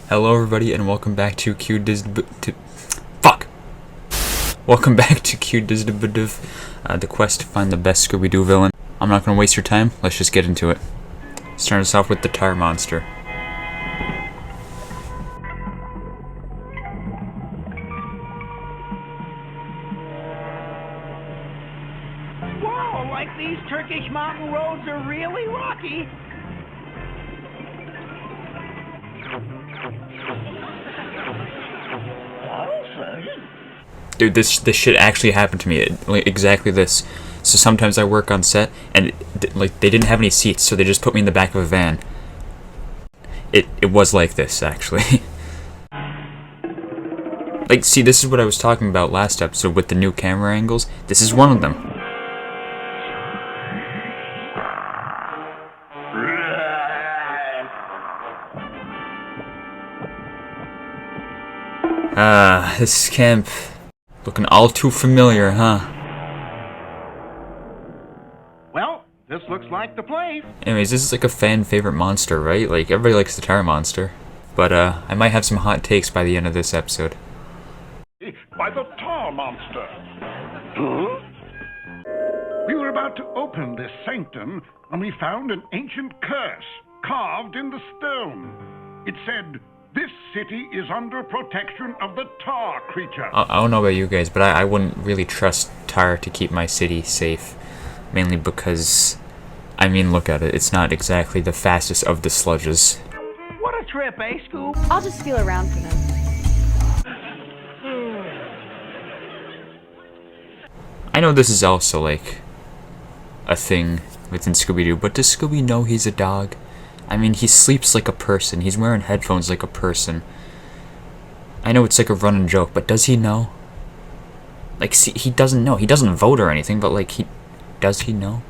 Hello everybody and welcome back to Welcome back to the quest to find the best Scooby-Doo villain. I'm not gonna waste your time, let's just get into it. Start us off with the tire monster. Whoa, like these Turkish mountain roads are really rocky. Dude, this shit actually happened to me. Exactly this. So sometimes I work on set, and they didn't have any seats, so they just put me in the back of a van. It was like this, actually. See, this is what I was talking about last episode with the new camera angles. This is one of them. This camp looking all too familiar, huh? Well, this looks like the place. Anyways, this is like a fan favorite monster, right? Like, everybody likes the tire monster. But, I might have some hot takes by the end of this episode. By the tar monster. Huh? We were about to open this sanctum when we found an ancient curse carved in the stone. It said, "This city is under protection of the tar creature." I don't know about you guys, but I wouldn't really trust tar to keep my city safe. Mainly because, I mean, look at it. It's not exactly the fastest of the sludges. What a trip, eh, Scoob? I'll just feel around for them. I know this is also, like, a thing within Scooby-Doo, but does Scooby know he's a dog? I mean, he sleeps like a person. He's wearing headphones like a person. I know it's like a running joke, but does he know? Like, see, he doesn't know. He doesn't vote or anything, but, like, does he know?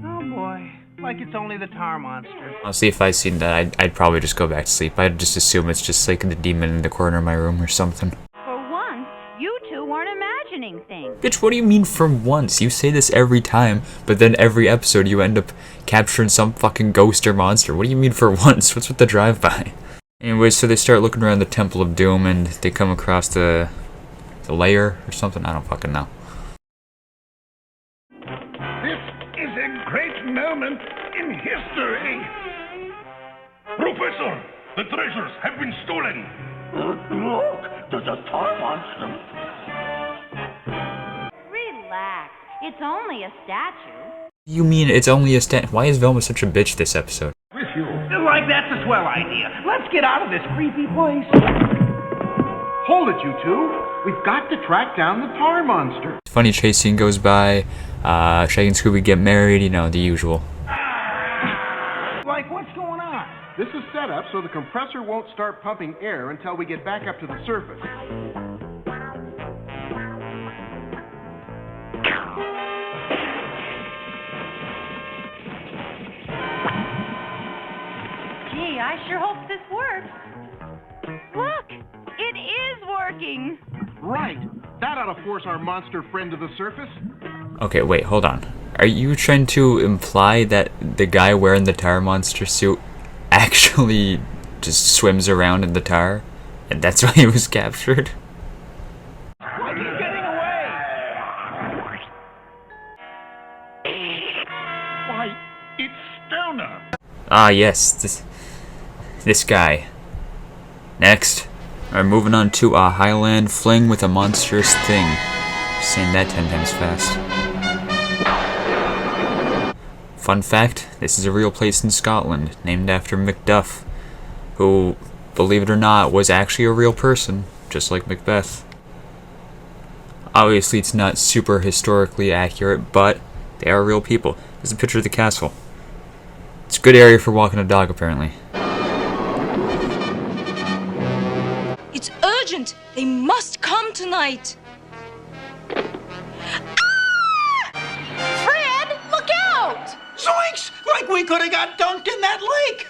Oh boy, like it's only the tar monster. Honestly, if I seen that, I'd probably just go back to sleep. I'd just assume it's just, like, the demon in the corner of my room or something. For once, you two weren't imagining things. Bitch, what do you mean for once? You say this every time, but then every episode you end up capturing some fucking ghost or monster. What do you mean for once? What's with the drive-by? Anyways, so they start looking around the Temple of Doom and they come across the lair or something. I don't fucking know. This is a great moment in history. Professor, the treasures have been stolen. Look, there's a tar monster. Relax. It's only a statue. You mean it's only a Why is Velma such a bitch this episode? With you. Like that's a swell idea. Let's get out of this creepy place. Hold it, you two. We've got to track down the tar monster. Funny chase scene goes by. Shaggy and Scooby get married. You know, the usual. Like, what's going on? This is set up so the compressor won't start pumping air until we get back up to the surface. Gee, I sure hope this works. Look, it is working. Right. That ought to force our monster friend to the surface. Okay, wait, hold on. Are you trying to imply that the guy wearing the tire monster suit actually just swims around in the tar? And that's why he was captured? Like he's getting away. Why, it's Stoner. Ah, yes, this guy. Next. Alright, moving on to a Highland fling with a monstrous thing. Saying that 10 times fast. Fun fact, this is a real place in Scotland, named after Macduff, who, believe it or not, was actually a real person, just like Macbeth. Obviously, it's not super historically accurate, but they are real people. There's a picture of the castle. It's a good area for walking a dog, apparently. It's urgent! They must come tonight! Fred, look out! Zoinks! Like we could have got dunked in that lake.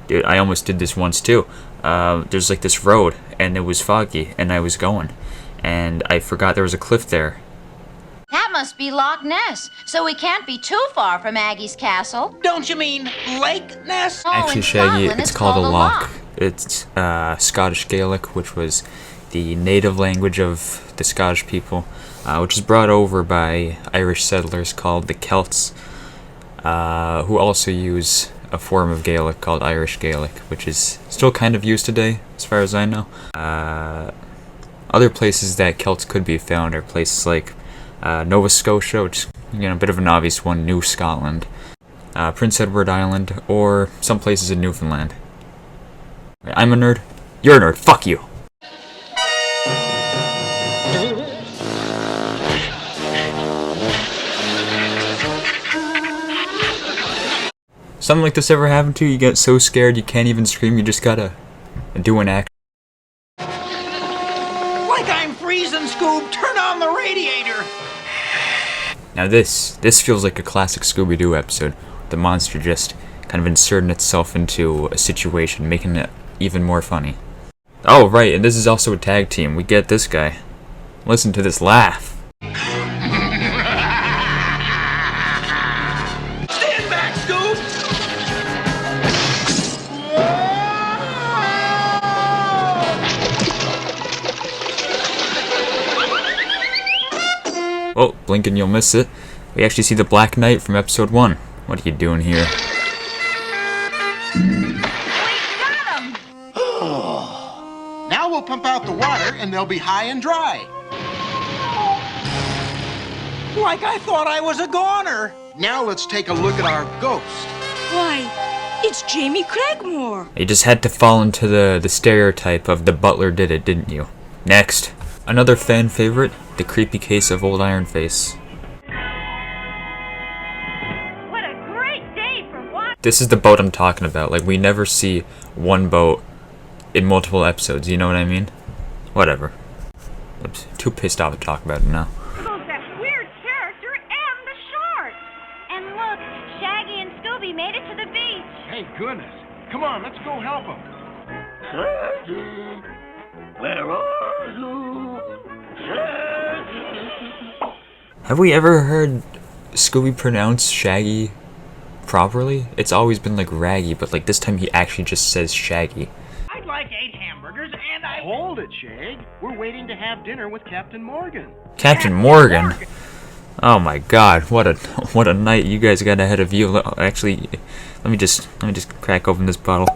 Dude, I almost did this once too. There's like this road, and it was foggy, and I was going, and I forgot there was a cliff there. That must be Loch Ness, so we can't be too far from Aggie's castle. Don't you mean Lake Ness? Oh, Actually, in Shaggy, Scotland, it's called a loch. It's Scottish Gaelic, which was the native language of the Scottish people, which is brought over by Irish settlers called the Celts, who also use a form of Gaelic called Irish Gaelic, which is still kind of used today, as far as I know. Other places that Celts could be found are places like Nova Scotia, which is, a bit of an obvious one, New Scotland, Prince Edward Island, or some places in Newfoundland. I'm a nerd. You're a nerd. Fuck you. Something like this ever happened to you? You get so scared you can't even scream, you just gotta do an act. Like I'm freezing, Scoob. Turn on the radiator. Now this feels like a classic Scooby-Doo episode. The monster just kind of inserting itself into a situation, making it even more funny. Oh, right, and this is also a tag team. We get this guy. Listen to this laugh. Stand back, Scoob. Oh, blink and you'll miss it. We actually see the Black Knight from episode 1. What are you doing here? Now we'll pump out the water and they'll be high and dry. Like I thought I was a goner. Now let's take a look at our ghost. Why, it's Jamie Craigmore. You just had to fall into the stereotype of the butler did it, didn't you? Next. Another fan favorite, the creepy case of Old Iron Face. What a great day for watching. This is the boat I'm talking about. Like, we never see one boat in multiple episodes, you know what I mean? Whatever. Oops, too pissed off to talk about it now. That weird character and the shark. And look, Shaggy and Scooby made it to the beach. Hey, goodness. Come on, let's go help him. Shaggy, where are you? Shaggy. Have we ever heard Scooby pronounce Shaggy properly? It's always been like Raggy, but like this time he actually just says Shaggy. I'd like 8 hamburgers and I... Hold it, Shag. We're waiting to have dinner with Captain Morgan. Captain Morgan? Oh my god, what a night you guys got ahead of you. Actually, let me just crack open this bottle.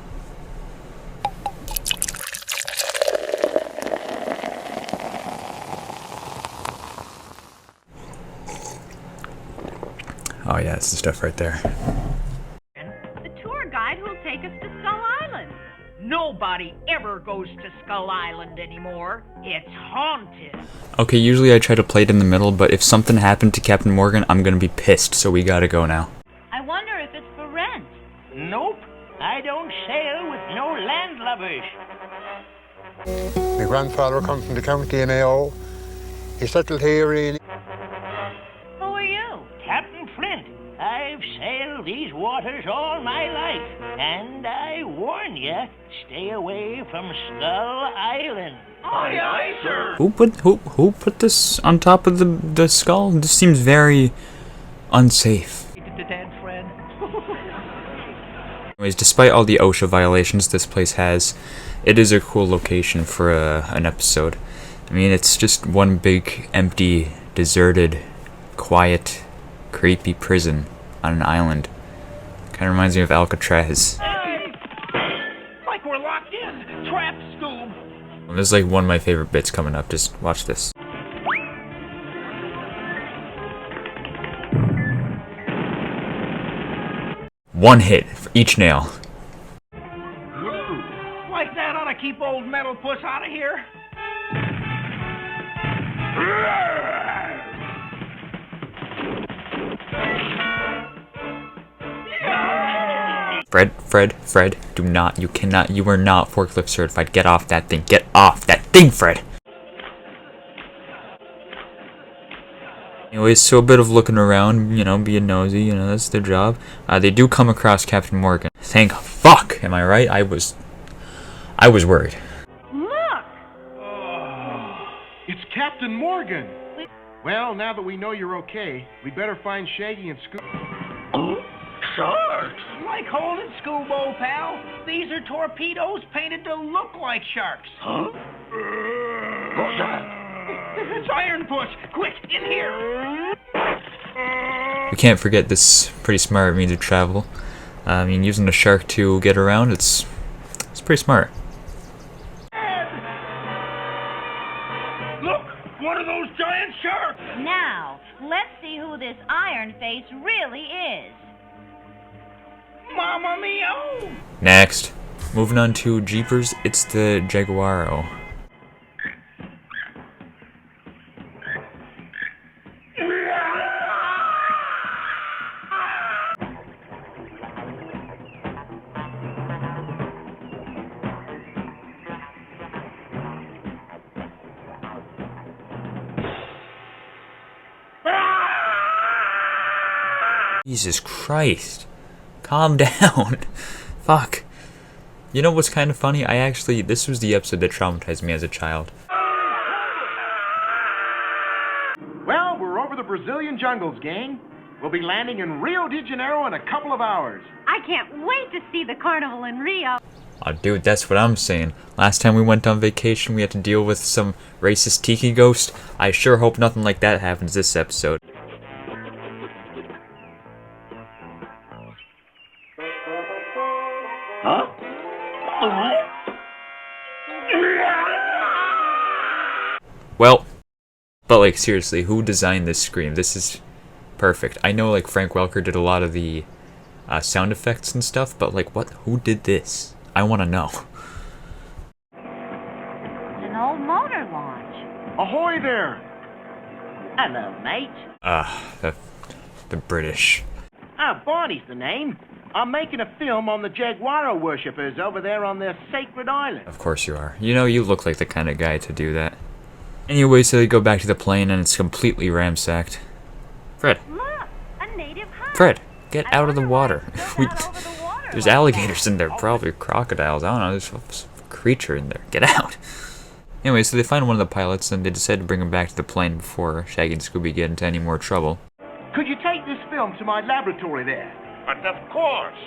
Oh yeah, it's the stuff right there. The tour guide who'll take us to Skull Island. Nobody ever goes to Skull Island anymore. It's haunted. Okay, usually I try to play it in the middle, but if something happened to Captain Morgan, I'm gonna be pissed, so we gotta go now. I wonder if it's for rent. Nope. I don't sail with no landlubbers. My grandfather comes from the county in Mayo. He settled here in... Who are you? Captain Flint. I've sailed these waters all my life, and I warn you, stay away from Skull Island. Aye, aye, sir. Who put this on top of the skull? This seems very unsafe. The dead friend. Anyways, despite all the OSHA violations this place has, it is a cool location for an episode. I mean, it's just one big, empty, deserted, quiet, creepy prison on an island. Kind of reminds me of Alcatraz. Hey! Like we're locked in. Trapped, Scoob. This is like one of my favorite bits coming up. Just watch this. One hit for each nail. Like that ought to keep old Metal Puss out of here. Fred, do not, you cannot, you are not forklift certified. Get off that thing. Get off that thing, Fred. Anyways, so a bit of looking around, being nosy, that's their job. They do come across Captain Morgan. Thank fuck, am I right? I was Look! It's Captain Morgan. Well, now that we know you're okay, we better find Shaggy and Scooby. Oh, sharks! Like holding Scoobo, pal. These are torpedoes painted to look like sharks. Huh? What's that? It's Iron Puss. Quick, in here. We can't forget this pretty smart means of travel. I mean, using a shark to get around, it's pretty smart. Look, one of those giant sharks. Now, let's see who this Iron Face really is. Mamma mia! Next. Moving on to Jeepers, it's the Jaguaro. Jesus Christ. Calm down. Fuck. You know what's kind of funny? This was the episode that traumatized me as a child. Well, we're over the Brazilian jungles, gang. We'll be landing in Rio de Janeiro in a couple of hours. I can't wait to see the carnival in Rio. Oh, dude, that's what I'm saying. Last time we went on vacation, we had to deal with some racist tiki ghost. I sure hope nothing like that happens this episode. Huh? Well, but like seriously, who designed this scream? This is perfect. I know like Frank Welker did a lot of the sound effects and stuff, but like what? Who did this? I want to know. An old motor launch. Ahoy there! Hello, mate. The British. Barney's the name. I'm making a film on the jaguaro worshippers over there on their sacred island. Of course you are. You know, you look like the kind of guy to do that. Anyway, so they go back to the plane and it's completely ramsacked. Fred. Look, a native hut. Fred, get out of the water. There's Like alligators in there, probably crocodiles. I don't know, there's a creature in there. Get out. Anyway, so they find one of the pilots and they decide to bring him back to the plane before Shaggy and Scooby get into any more trouble. Could you take this film to my laboratory there? But of course.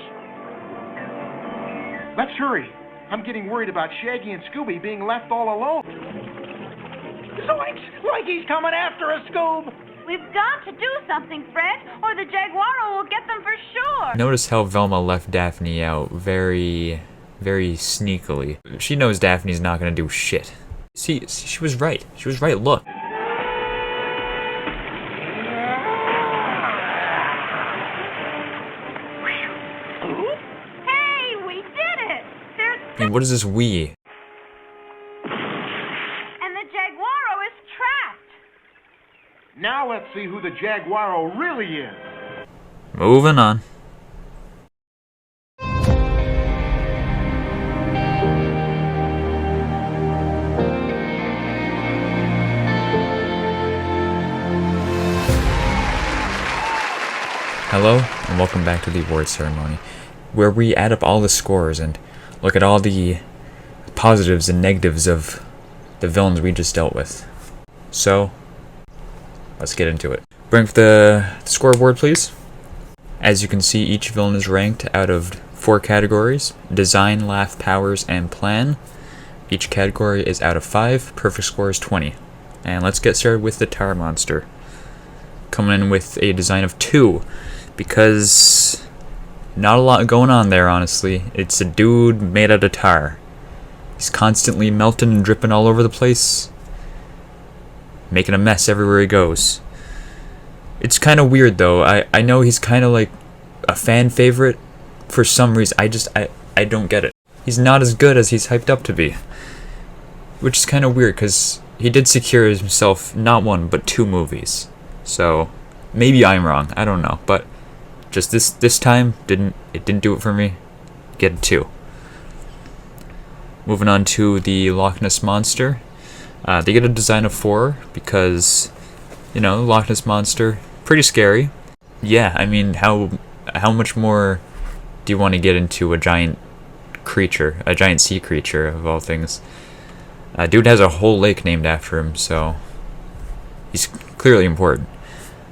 Let's hurry. I'm getting worried about Shaggy and Scooby being left all alone. Zoinks! Like he's coming after us, Scoob! We've got to do something, Fred, or the jaguaro will get them for sure. Notice how Velma left Daphne out very, very sneakily. She knows Daphne's not gonna do shit. See, she was right. She was right, look. Hey, we did it! There's... And what is this we? And the jaguaro is trapped. Now let's see who the jaguaro really is. Moving on. Hello, and welcome back to the award ceremony, where we add up all the scores and look at all the positives and negatives of the villains we just dealt with. So, let's get into it. Bring up the scoreboard, please. As you can see, each villain is ranked out of 4 categories: design, laugh, powers, and plan. Each category is out of 5. Perfect score is 20. And let's get started with the Tar Monster. Coming in with a design of 2, because not a lot going on there, honestly. It's a dude made out of tar. He's constantly melting and dripping all over the place, making a mess everywhere he goes. It's kind of weird though. I know he's kind of like a fan favorite for some reason. I don't get it. He's not as good as he's hyped up to be, which is kind of weird because he did secure himself not 1 but 2 movies. So maybe I'm wrong. I don't know, but just this time didn't do it for me. Get a 2. Moving on to the Loch Ness Monster. They get a design of 4 because, you know, Loch Ness Monster, pretty scary. Yeah, I mean, how much more do you want to get into a giant creature, a giant sea creature of all things? Dude has a whole lake named after him, so he's clearly important.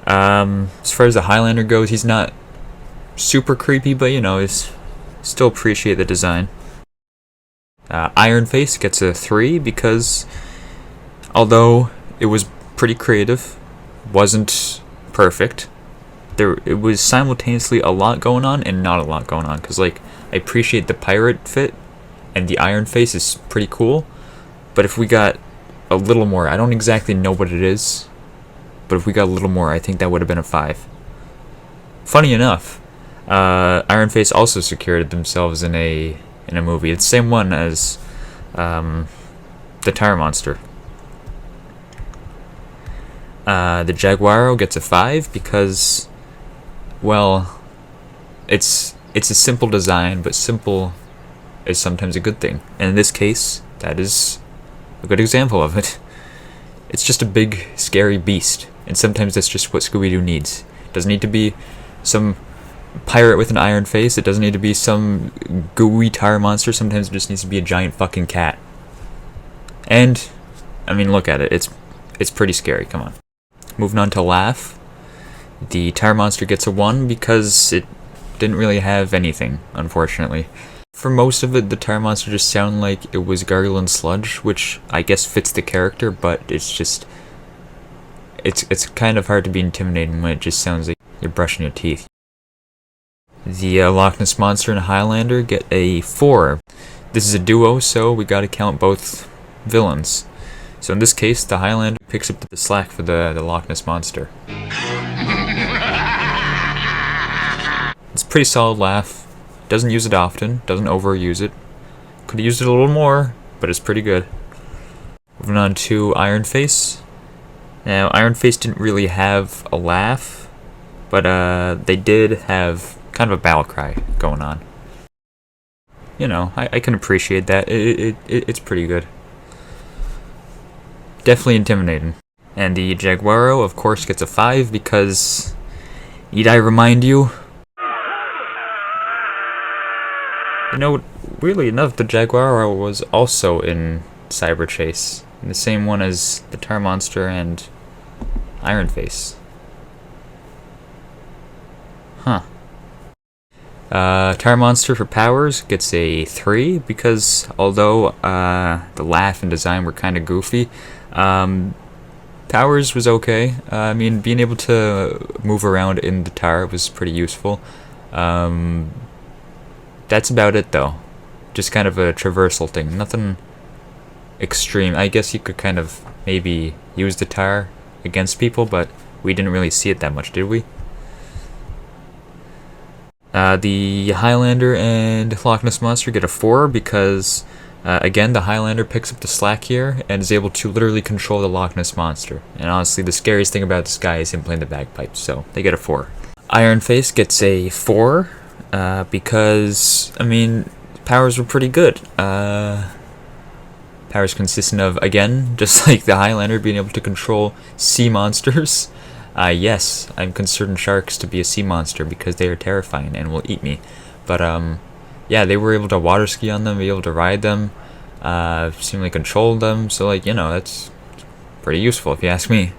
As far as the Highlander goes, he's not super creepy, but you know, still appreciate the design. Iron Face gets a 3 because although it was pretty creative, wasn't perfect. It was simultaneously a lot going on and not a lot going on. Because like, I appreciate the pirate fit, and the Iron Face is pretty cool. But if we got a little more, I don't exactly know what it is, but if we got a little more, I think that would have been a 5. Funny enough, Iron Face also secured themselves in a movie. It's the same one as the Tire Monster. The jaguaro gets a 5 because, well, it's a simple design, but simple is sometimes a good thing. And in this case, that is a good example of it. It's just a big, scary beast, and sometimes that's just what Scooby-Doo needs. It doesn't need to be some pirate with an iron face. It doesn't need to be some gooey tire monster. Sometimes it just needs to be a giant fucking cat. And, I mean, look at it. It's pretty scary. Come on. Moving on to Laugh. The tire monster gets a 1 because it didn't really have anything, unfortunately. For most of it, the tire monster just sounded like it was gargling sludge, which I guess fits the character, but it's just... It's kind of hard to be intimidating when it just sounds like you're brushing your teeth. The Loch Ness Monster and Highlander get a 4. This is a duo, so we gotta count both villains. So in this case, the Highlander picks up the slack for the Loch Ness Monster. It's a pretty solid laugh. Doesn't use it often, doesn't overuse it. Could have used it a little more, but it's pretty good. Moving on to Iron Face. Now, Iron Face didn't really have a laugh, but they did have kind of a battle cry going on. You know, I can appreciate that. It's pretty good. Definitely intimidating. And the jaguaro, of course, gets a 5 because, need I remind you? You know, weirdly enough, the jaguaro was also in Cyber Chase, the same one as the Tire Monster and Iron Face. Huh. Tire Monster for powers gets a 3 because although the laugh and design were kind of goofy, powers was okay. I mean, being able to move around in the tire was pretty useful. That's about it though. Just kind of a traversal thing. Nothing extreme. I guess you could kind of maybe use the tire against people, but we didn't really see it that much, did we? The Highlander and Loch Ness Monster get a 4 because, again, the Highlander picks up the slack here and is able to literally control the Loch Ness Monster. And honestly, the scariest thing about this guy is him playing the bagpipes, so they get a 4. Iron Face gets a 4 because, I mean, powers were pretty good. Powers consistent of, again, just like the Highlander, being able to control sea monsters. Yes, I'm considered sharks to be a sea monster because they are terrifying and will eat me. But, yeah, they were able to water ski on them, be able to ride them, seemingly control them. So, like, you know, that's pretty useful if you ask me.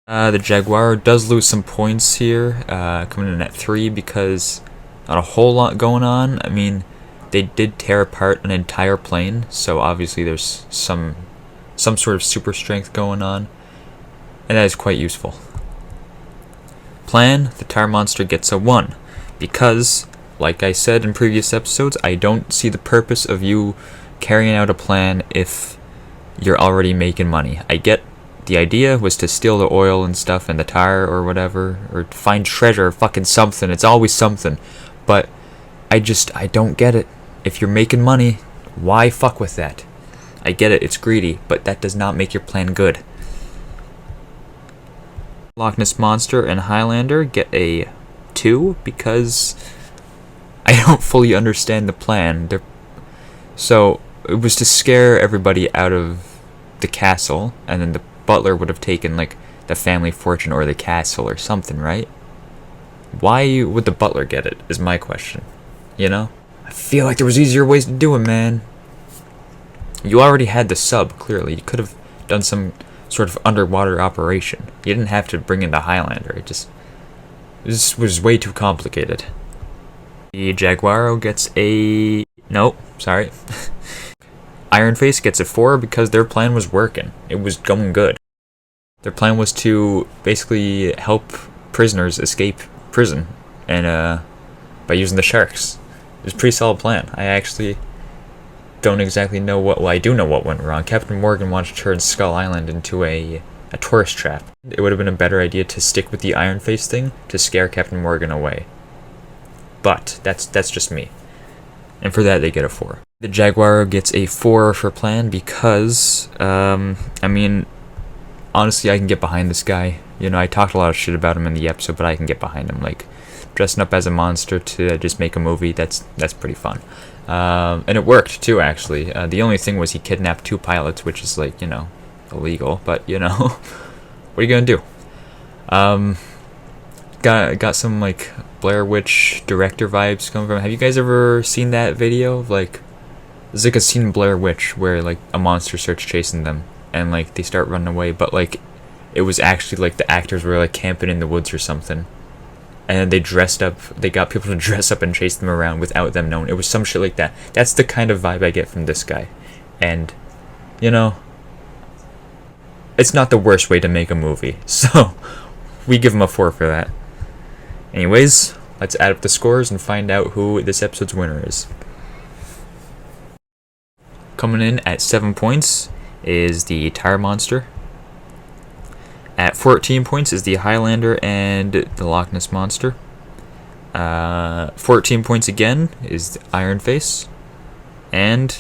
The jaguar does lose some points here, coming in at 3 because not a whole lot going on. I mean, they did tear apart an entire plane, so obviously there's some sort of super strength going on, and that is quite useful. Plan, the tire monster gets a 1, because, like I said in previous episodes, I don't see the purpose of you carrying out a plan if you're already making money. I get the idea was to steal the oil and stuff and the tire or whatever, or find treasure or fucking something. It's always something. But I don't get it. If you're making money, why fuck with that? I get it, it's greedy, but that does not make your plan good. Loch Ness Monster and Highlander get a 2 because I don't fully understand the plan. So it was to scare everybody out of the castle, and then the butler would have taken like the family fortune or the castle or something, right? Why would the butler get it, is my question. You know? I feel like there was easier ways to do it, man. You already had the sub, clearly. You could have done some sort of underwater operation. You didn't have to bring in the Highlander. This was way too complicated. The jaguaro gets a... Nope, sorry. Ironface gets a 4 because their plan was working. It was going good. Their plan was to basically help prisoners escape prison and by using the sharks. It was a pretty solid plan. I actually don't exactly know what... Well, I do know what went wrong. Captain Morgan wanted to turn Skull Island into a tourist trap. It would have been a better idea to stick with the Iron Face thing to scare Captain Morgan away. But that's just me. And for that, they get a 4. The jaguaro gets a 4 for plan because, I mean, honestly, I can get behind this guy. You know, I talked a lot of shit about him in the episode, but I can get behind him. Like, dressing up as a monster to just make a movie, that's pretty fun. And it worked, too, actually. The only thing was he kidnapped 2 pilots, which is, like, you know, illegal. But, you know, what are you gonna do? Got some, like, Blair Witch director vibes coming from... Have you guys ever seen that video? Like, there's, like, a scene in Blair Witch where, like, a monster starts chasing them. And, like, they start running away. But, like, it was actually, like, the actors were, like, camping in the woods or something. And they dressed up, they got people to dress up and chase them around without them knowing. It was some shit like that. That's the kind of vibe I get from this guy. And, you know, it's not the worst way to make a movie. So, we give him a 4 for that. Anyways, let's add up the scores and find out who this episode's winner is. Coming in at 7 points is the Tire Monster. At 14 points is the Highlander and the Loch Ness Monster. 14 points again is the Iron Face. And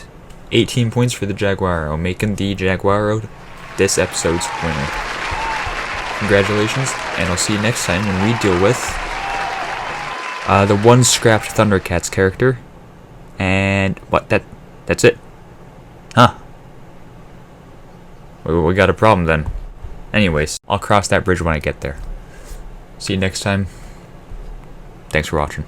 18 points for the Jaguaro, making the Jaguaro this episode's winner. Congratulations, and I'll see you next time when we deal with the one scrapped Thundercats character. And what? That's it. Huh. We got a problem then. Anyways, I'll cross that bridge when I get there. See you next time. Thanks for watching.